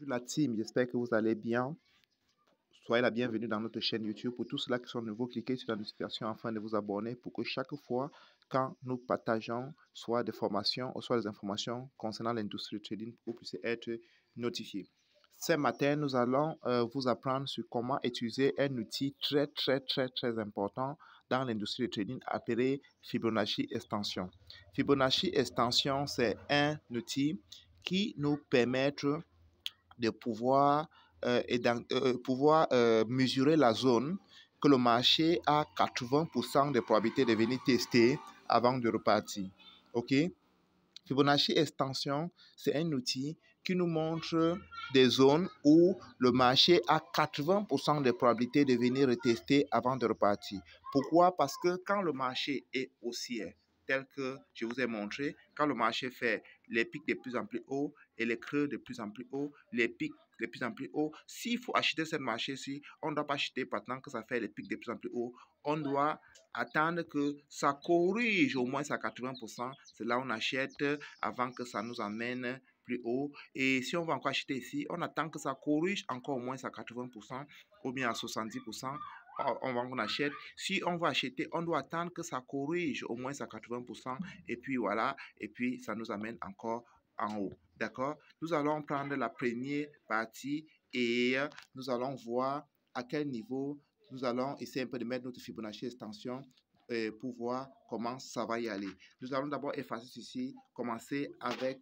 Bonjour la team, j'espère que vous allez bien. Soyez la bienvenue dans notre chaîne YouTube. Pour tous ceux qui sont nouveaux, cliquez sur la notification afin de vous abonner pour que chaque fois, quand nous partageons soit des formations ou soit des informations concernant l'industrie du trading, vous puissiez être notifié. Ce matin, nous allons vous apprendre sur comment utiliser un outil très important dans l'industrie du trading appelé Fibonacci Extension. Fibonacci Extension, c'est un outil qui nous permet de pouvoir mesurer la zone que le marché a 80% de probabilité de venir tester avant de repartir. OK? Fibonacci Extension, c'est un outil qui nous montre des zones où le marché a 80% de probabilité de venir retester avant de repartir. Pourquoi? Parce que quand le marché est haussier, tel que je vous ai montré, quand le marché fait les pics de plus en plus haut et les creux de plus en plus haut, les pics de plus en plus haut, s'il faut acheter ce marché-ci, on ne doit pas acheter maintenant que ça fait les pics de plus en plus haut, on doit attendre que ça corrige au moins à 80%, c'est là on achète avant que ça nous amène plus haut. Et si on va encore acheter ici, on attend que ça corrige encore au moins à 80% ou bien à 70%. On achète. Si on va acheter, on doit attendre que ça corrige au moins à 80%. Et puis voilà, et puis ça nous amène encore en haut. D'accord? Nous allons prendre la première partie et nous allons voir à quel niveau nous allons essayer un peu de mettre notre Fibonacci extension pour voir comment ça va y aller. Nous allons d'abord effacer ceci, commencer avec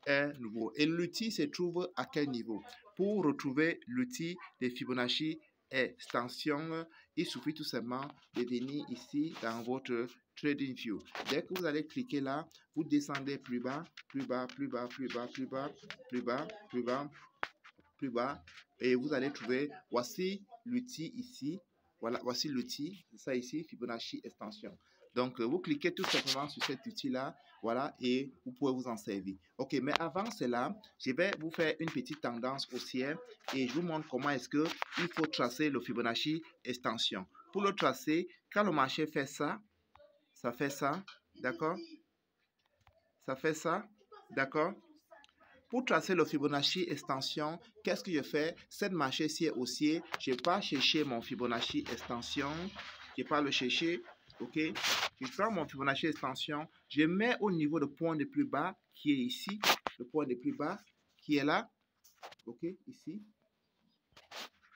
un nouveau. Et l'outil se trouve à quel niveau? Pour retrouver l'outil de Fibonacci extension, il suffit tout simplement de venir ici dans votre TradingView. Dès que vous allez cliquer là, vous descendez plus bas, plus bas, plus bas, plus bas, plus bas, plus bas, plus bas, plus bas, et vous allez trouver, voici l'outil ici. Voilà, voici l'outil, ça ici, Fibonacci Extension. Donc, vous cliquez tout simplement sur cet outil-là, voilà, et vous pouvez vous en servir. OK, mais avant cela, je vais vous faire une petite tendance haussière et je vous montre comment est-ce qu'il faut tracer le Fibonacci Extension. Pour le tracer, quand le marché fait ça, ça fait ça, d'accord? Ça fait ça, d'accord? Pour tracer le Fibonacci extension, qu'est-ce que je fais? Cette marché-ci est haussier. Je ne vais pas chercher mon Fibonacci extension. Je ne vais pas le chercher. OK? Je prends mon Fibonacci extension. Je mets au niveau du point le plus bas qui est ici. Le point le plus bas qui est là. OK? Ici.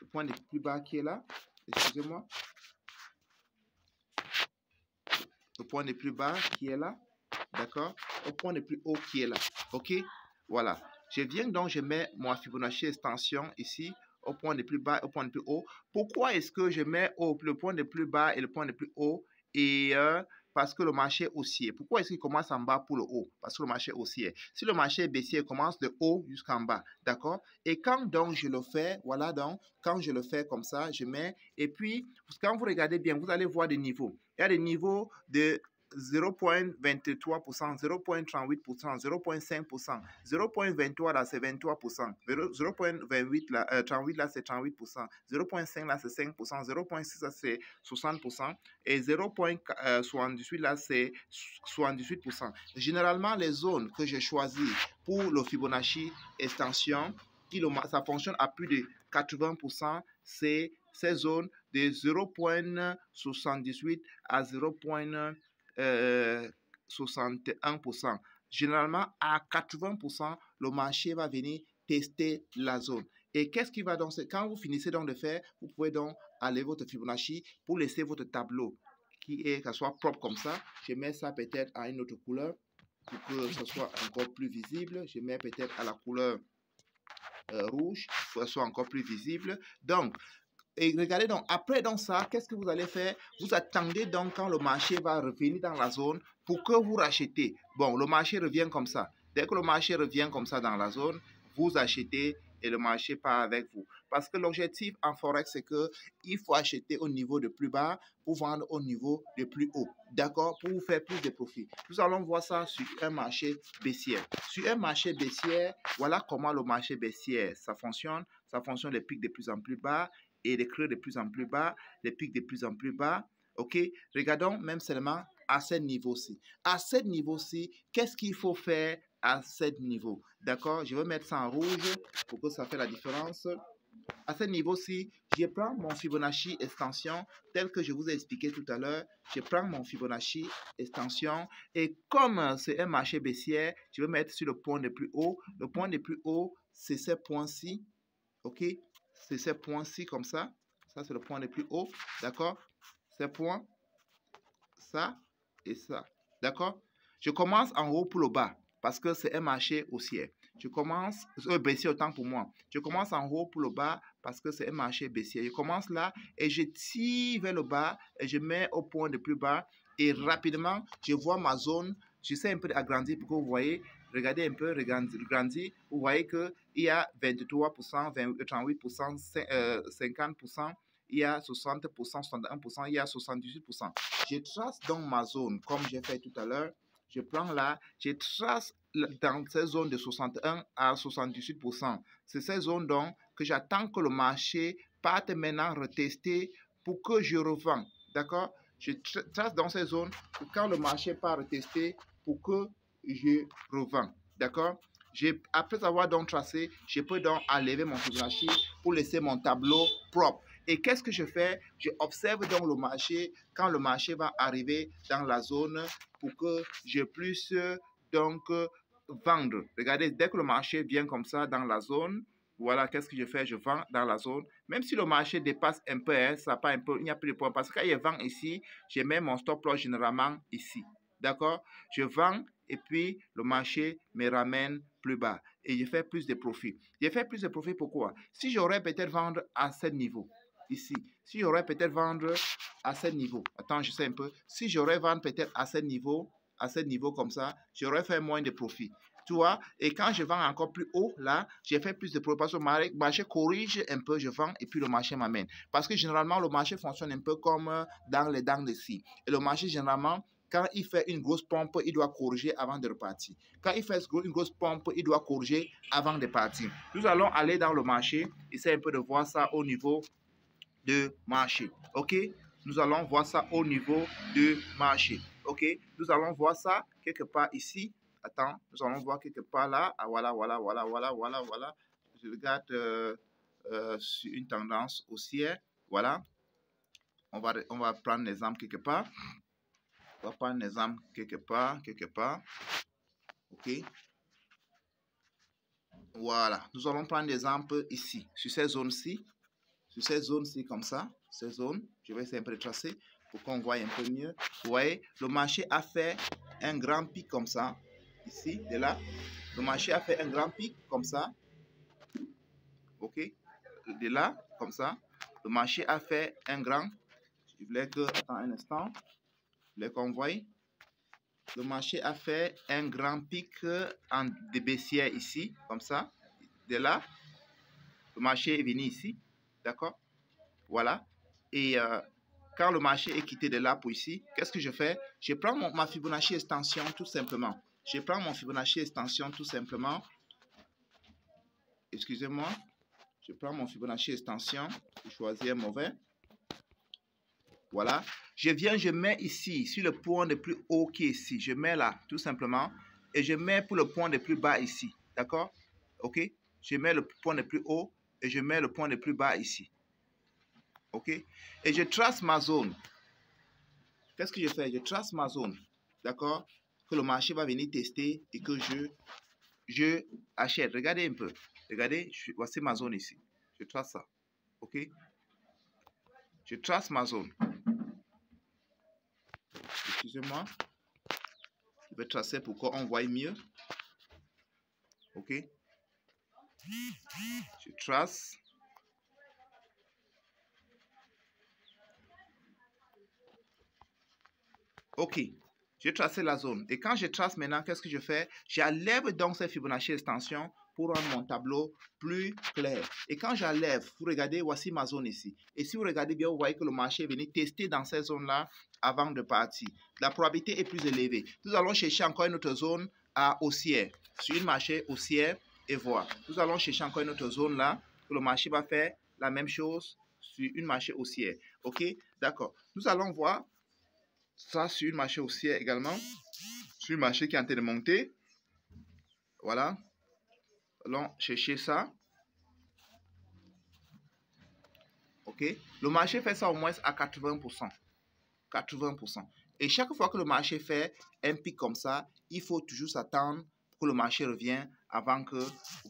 Le point le plus bas qui est là. Excusez-moi. Le point le plus bas qui est là. D'accord? Au point le plus haut qui est là. OK? Voilà. Je viens donc, je mets mon Fibonacci extension ici, au point le plus bas, au point le plus haut. Pourquoi est-ce que je mets le point le plus bas et le point le plus haut? Et parce que le marché est haussier. Pourquoi est-ce qu'il commence en bas pour le haut? Parce que le marché est haussier. Si le marché est baissier, il commence de haut jusqu'en bas. D'accord? Et quand donc je le fais, voilà donc, quand je le fais comme ça, je mets, et puis, quand vous regardez bien, vous allez voir des niveaux. Il y a des niveaux de 0,23%, 0,38%, 0,5%, 0,23 là c'est 23%, 0,28 là, 38 là c'est 38%, 0,5 là c'est 5%, 0,6 là c'est 60% et 0,78 là c'est 78%. Généralement, les zones que j'ai choisies pour le Fibonacci extension, ça fonctionne à plus de 80%, c'est ces zones de 0,78 à 0,61%. Généralement, à 80%, le marché va venir tester la zone. Et qu'est-ce qui va donc, quand vous finissez donc de faire, vous pouvez donc aller votre Fibonacci pour laisser votre tableau que ça soit propre comme ça. Je mets ça peut-être à une autre couleur pour que ce soit encore plus visible. Je mets peut-être à la couleur rouge pour que ce soit encore plus visible. Donc, et regardez donc, après donc ça, qu'est-ce que vous allez faire? Vous attendez donc quand le marché va revenir dans la zone pour que vous rachetez. Bon, le marché revient comme ça. Dès que le marché revient comme ça dans la zone, vous achetez et le marché part avec vous. Parce que l'objectif en Forex, c'est qu'il faut acheter au niveau de plus bas pour vendre au niveau de plus haut. D'accord? Pour vous faire plus de profit. Nous allons voir ça sur un marché baissier. Sur un marché baissier, voilà comment le marché baissier, ça fonctionne. Ça fonctionne les pics de plus en plus bas et les creux de plus en plus bas, les pics de plus en plus bas. OK? Regardons même seulement à ce niveau-ci. À ce niveau-ci, qu'est-ce qu'il faut faire à ce niveau. D'accord? Je vais mettre ça en rouge pour que ça fait la différence. À ce niveau-ci, je prends mon Fibonacci extension tel que je vous ai expliqué tout à l'heure. Je prends mon Fibonacci extension et comme c'est un marché baissier, je vais mettre sur le point le plus haut. Le point le plus haut, c'est ces points-ci. OK? C'est ces points-ci comme ça. Ça, c'est le point le plus haut. D'accord? Ces points, ça et ça. D'accord? Je commence en haut pour le bas parce que c'est un marché haussier. Je commence, baissier autant pour moi. Je commence en haut pour le bas parce que c'est un marché baissier. Je commence là et je tire vers le bas et je mets au point le plus bas et rapidement, je vois ma zone. J'essaie un peu d'agrandir pour que vous voyez. Regardez un peu, regardez. Vous voyez qu'il y a 23%, 38%, 50%, il y a 60%, 61%, il y a 78%. Je trace donc ma zone comme j'ai fait tout à l'heure. Je prends là, je trace dans ces zones de 61 à 78%. C'est ces zones donc que j'attends que le marché parte maintenant retester pour que je revende. D'accord? Je trace dans ces zones que quand le marché part retester pour que je revende. D'accord? Après avoir donc tracé, je peux donc enlever mon Fibonacci pour laisser mon tableau propre. Et qu'est-ce que je fais? Je observe donc le marché quand le marché va arriver dans la zone pour que je puisse donc vendre. Regardez, dès que le marché vient comme ça dans la zone, voilà, qu'est-ce que je fais? Je vends dans la zone. Même si le marché dépasse un peu, hein, ça pas un peu, il n'y a plus de points. Parce que quand je vends ici, je mets mon stop loss généralement ici. D'accord? Je vends et puis le marché me ramène plus bas. Et je fais plus de profit. Je fais plus de profit pourquoi? Si j'aurais peut-être vendre à ce niveau, ici, si j'aurais peut-être vendre à ce niveau, attends, je sais un peu, si j'aurais vendre peut-être à ce niveau comme ça, j'aurais fait moins de profit. Tu vois, et quand je vends encore plus haut, là, j'ai fait plus de profit parce que le marché corrige un peu, je vends et puis le marché m'amène. Parce que généralement, le marché fonctionne un peu comme dans les dents de scie. Et le marché, généralement, quand il fait une grosse pompe, il doit corriger avant de repartir. Quand il fait une grosse pompe, il doit corriger avant de partir. Nous allons aller dans le marché, essayer un peu de voir ça au niveau de marché. OK? Nous allons voir ça au niveau de marché. OK? Nous allons voir ça quelque part ici. Attends, nous allons voir quelque part là. Ah, voilà. Je regarde sur une tendance haussière. Voilà. On va prendre l'exemple quelque part. On va prendre l'exemple quelque part. OK? Voilà. Nous allons prendre l'exemple ici, sur ces zones-ci. Sur ces zones-ci comme ça, ces zones, je vais essayer un peu de tracer pour qu'on voit un peu mieux. Vous voyez, le marché a fait un grand pic comme ça, ici, de là. Le marché a fait un grand pic comme ça, ok, de là, comme ça. Le marché a fait un grand, je voulais que, attends un instant, je voulais qu'on voie. Le marché a fait un grand pic en de baissière ici, comme ça, de là. Le marché est venu ici, d'accord? Voilà. Et quand le marché est quitté de là pour ici, qu'est-ce que je fais? Je prends ma Fibonacci extension tout simplement. Je prends mon Fibonacci extension tout simplement. Excusez-moi. Je prends mon Fibonacci extension. Je choisis un mauvais. Voilà. Je viens, je mets ici, sur le point le plus haut qui est ici. Je mets là, tout simplement. Et je mets pour le point le plus bas ici. D'accord? OK? Je mets le point le plus haut et je mets le point le plus bas ici. OK? Et je trace ma zone. Qu'est-ce que je fais? Je trace ma zone. D'accord? Que le marché va venir tester et que je achète. Regardez un peu. Regardez, voici ma zone ici. Je trace ça. OK? Je trace ma zone. Excusez-moi. Je vais tracer pour qu'on voit mieux. OK? Je trace. OK. J'ai tracé la zone. Et quand je trace maintenant, qu'est-ce que je fais? J'enlève donc ces Fibonacci extensions pour rendre mon tableau plus clair. Et quand j'enlève, vous regardez, voici ma zone ici. Et si vous regardez bien, vous voyez que le marché est venu tester dans ces zones-là avant de partir. La probabilité est plus élevée. Nous allons chercher encore une autre zone à haussière, sur une marché haussière et voir. Nous allons chercher encore une autre zone là, que le marché va faire la même chose sur une marché haussière. OK? D'accord. Nous allons voir ça sur une marché haussière également, sur une marché qui est en train de monter. Voilà. Allons chercher ça. OK? Le marché fait ça au moins à 80%. 80%. Et chaque fois que le marché fait un pic comme ça, il faut toujours s'attendre que le marché revienne avant que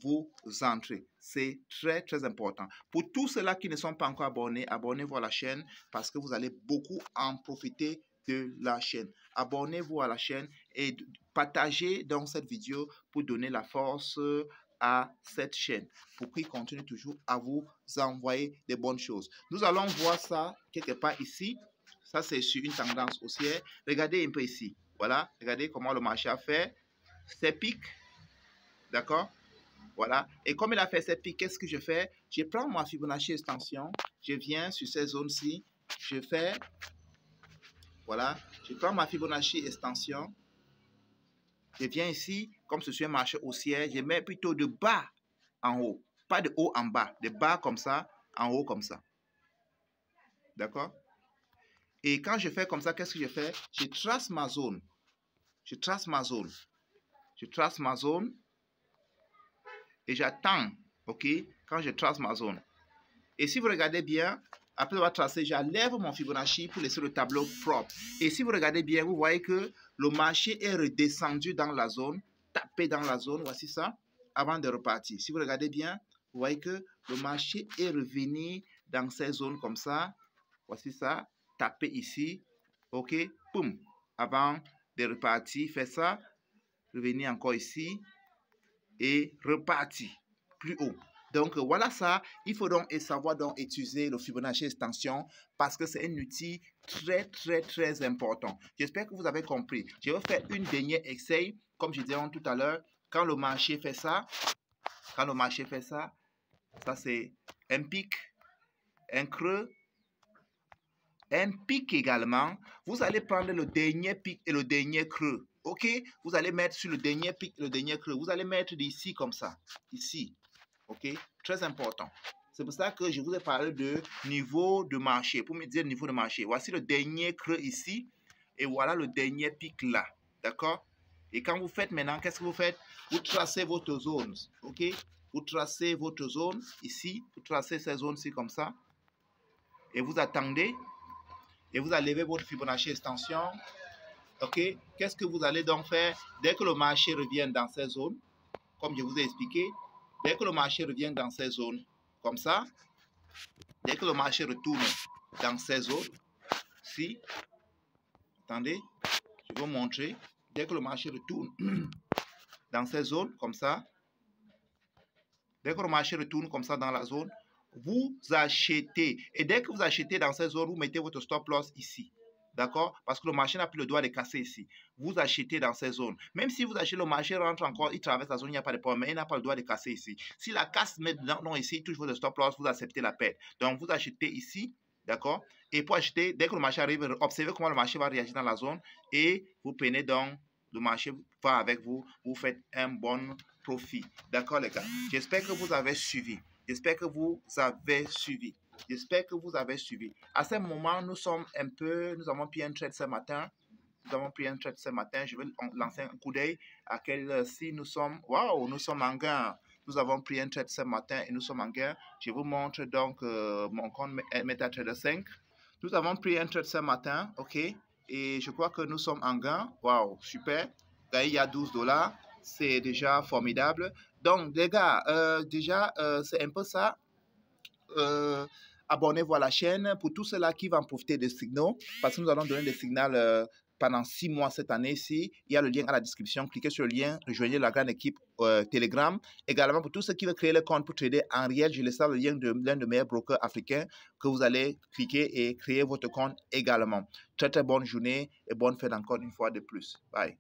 vous entrez. C'est très, très important. Pour tous ceux-là qui ne sont pas encore abonnés, abonnez-vous à la chaîne parce que vous allez beaucoup en profiter de la chaîne. Abonnez-vous à la chaîne et partagez donc cette vidéo pour donner la force à cette chaîne pour qu'il continue toujours à vous envoyer des bonnes choses. Nous allons voir ça quelque part ici. Ça, c'est sur une tendance haussière. Regardez un peu ici. Voilà. Regardez comment le marché a fait ses pics. D'accord? Voilà. Et comme il a fait ses pics, qu'est-ce que je fais? Je prends ma Fibonacci extension. Je viens sur ces zones-ci. Je fais... Voilà. Je prends ma Fibonacci extension. Je viens ici. Comme ce suis un marché haussier, je mets plutôt de bas en haut. Pas de haut en bas. De bas comme ça, en haut comme ça. D'accord? Et quand je fais comme ça, qu'est-ce que je fais? Je trace ma zone. Je trace ma zone. Je trace ma zone. Et j'attends, OK, quand je trace ma zone. Et si vous regardez bien, après avoir tracé, j'enlève mon Fibonacci pour laisser le tableau propre. Et si vous regardez bien, vous voyez que le marché est redescendu dans la zone, tapé dans la zone, voici ça, avant de repartir. Si vous regardez bien, vous voyez que le marché est revenu dans ces zones comme ça, voici ça, tapé ici, OK, boum, avant de repartir, fait ça, revenir encore ici, et reparti plus haut. Donc voilà ça, il faut donc savoir donc utiliser le Fibonacci extension parce que c'est un outil très très très important. J'espère que vous avez compris. Je vais faire une dernière essai, comme je disais tout à l'heure, quand le marché fait ça, ça c'est un pic, un creux, un pic également. Vous allez prendre le dernier pic et le dernier creux. OK? Vous allez mettre sur le dernier pic et le dernier creux. Vous allez mettre d'ici comme ça. Ici. OK? Très important. C'est pour ça que je vous ai parlé de niveau de marché. Pour me dire le niveau de marché. Voici le dernier creux ici. Et voilà le dernier pic là. D'accord? Et quand vous faites maintenant, qu'est-ce que vous faites? Vous tracez votre zone. OK? Vous tracez votre zone ici. Vous tracez ces zones-ci comme ça. Et vous attendez. Et vous allez lever votre Fibonacci extension. OK? Qu'est-ce que vous allez donc faire dès que le marché revient dans ces zones, comme je vous ai expliqué, dès que le marché revient dans ces zones, comme ça, dès que le marché retourne dans ces zones, si, attendez, je vais vous montrer, dès que le marché retourne dans ces zones, comme ça, dès que le marché retourne comme ça dans la zone, vous achetez. Et dès que vous achetez dans ces zones, vous mettez votre stop loss ici. D'accord? Parce que le marché n'a plus le droit de casser ici. Vous achetez dans ces zones. Même si vous achetez, le marché rentre encore, il traverse la zone, il n'y a pas de problème, mais il n'a pas le droit de casser ici. Si la casse met non, ici, il touche votre stop loss, vous acceptez la perte. Donc, vous achetez ici, d'accord? Et pour acheter, dès que le marché arrive, observez comment le marché va réagir dans la zone et vous prenez donc, le marché va avec vous, vous faites un bon profit. D'accord, les gars? J'espère que vous avez suivi. J'espère que vous avez suivi. J'espère que vous avez suivi. À ce moment, nous avons pris un trade ce matin. Je vais lancer un coup d'œil à quelle heure-ci nous sommes. Waouh, nous sommes en gain. Nous avons pris un trade ce matin et nous sommes en gain. Je vous montre donc mon compte MetaTrader 5. Nous avons pris un trade ce matin, OK? Et je crois que nous sommes en gain. Waouh, super. Là, il y a $12. C'est déjà formidable. Donc, les gars, déjà, c'est un peu ça. Abonnez-vous à la chaîne pour tous ceux-là qui vont profiter des signaux, parce que nous allons donner des signaux pendant 6 mois cette année-ci. Il y a le lien à la description. Cliquez sur le lien, rejoignez la grande équipe Telegram. Également, pour tous ceux qui veulent créer le compte pour trader en réel, je laisse le lien de l'un des meilleurs brokers africains que vous allez cliquer et créer votre compte également. Très, très bonne journée et bonne fête encore une fois de plus. Bye.